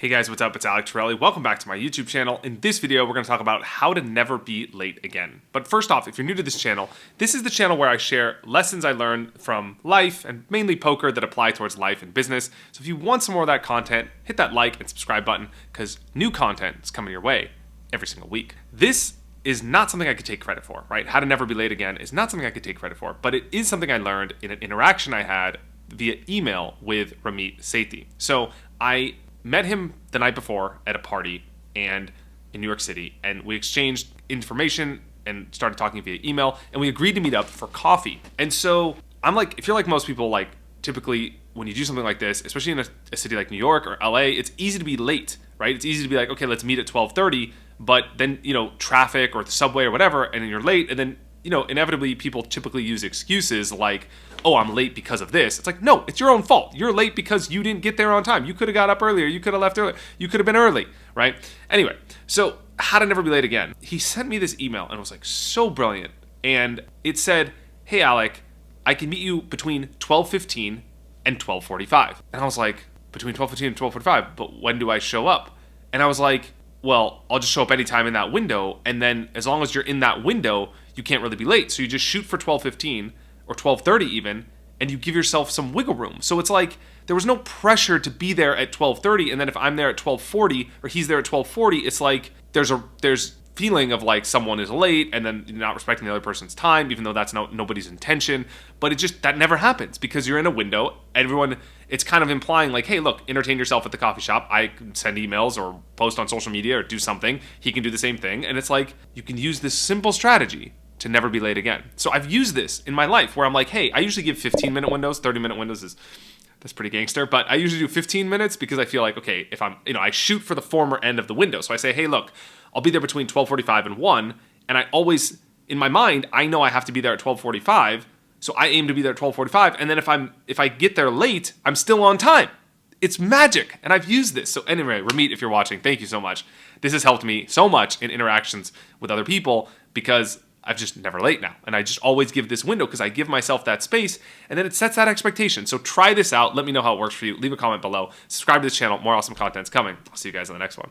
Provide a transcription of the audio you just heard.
Hey guys, what's up? It's Alec Torelli. Welcome back to my YouTube channel. In this video, we're going to talk about how to never be late again. But first off, if you're new to this channel, this is the channel where I share lessons I learned from life and mainly poker that apply towards life and business. So if you want some more of that content, hit that like and subscribe button because new content is coming your way every single week. This is not something I could take credit for, right? How to never be late again is not something I could take credit for, but it is something I learned in an interaction I had via email with Ramit Sethi. So I met him the night before at a party and in New York City, and we exchanged information and started talking via email, and we agreed to meet up for coffee. And so I'm like, if you're like most people, like typically when you do something like this, especially in a city like New York or LA, it's easy to be late, right? It's easy to be like, okay, let's meet at 12:30, but then, traffic or the subway or whatever, and then you're late, and then, inevitably people typically use excuses like, oh, I'm late because of this. It's like, no, it's your own fault. You're late because you didn't get there on time. You could have got up earlier. You could have left earlier. You could have been early, right? Anyway, so how to never be late again. He sent me this email and it was like so brilliant. And it said, hey, Alec, I can meet you between 12:15 and 12:45. And I was like, between 12:15 and 12:45, but when do I show up? And I was like, well, I'll just show up anytime in that window. And then as long as you're in that window, you can't really be late. So you just shoot for 12:15 or 12:30 even, and you give yourself some wiggle room. So it's like there was no pressure to be there at 12:30, and then if I'm there at 12:40 or he's there at 12:40, it's like there's feeling of like someone is late and then you're not respecting the other person's time, even though that's nobody's intention. But that never happens because you're in a window. Everyone, it's kind of implying like, hey, look, entertain yourself at the coffee shop. I can send emails or post on social media or do something. He can do the same thing. And it's like you can use this simple strategy to never be late again. So I've used this in my life where I'm like, hey, I usually give 15-minute windows. 30-minute windows that's pretty gangster, but I usually do 15 minutes because I feel like, okay, if I'm, I shoot for the former end of the window. So I say, hey, look, I'll be there between 12:45 and 1, and I always, in my mind, I know I have to be there at 12:45, so I aim to be there at 12:45, and then if I get there late, I'm still on time. It's magic, and I've used this. So anyway, Ramit, if you're watching, thank you so much. This has helped me so much in interactions with other people because I'm just never late now. And I just always give this window because I give myself that space and then it sets that expectation. So try this out. Let me know how it works for you. Leave a comment below. Subscribe to this channel. More awesome content's coming. I'll see you guys on the next one.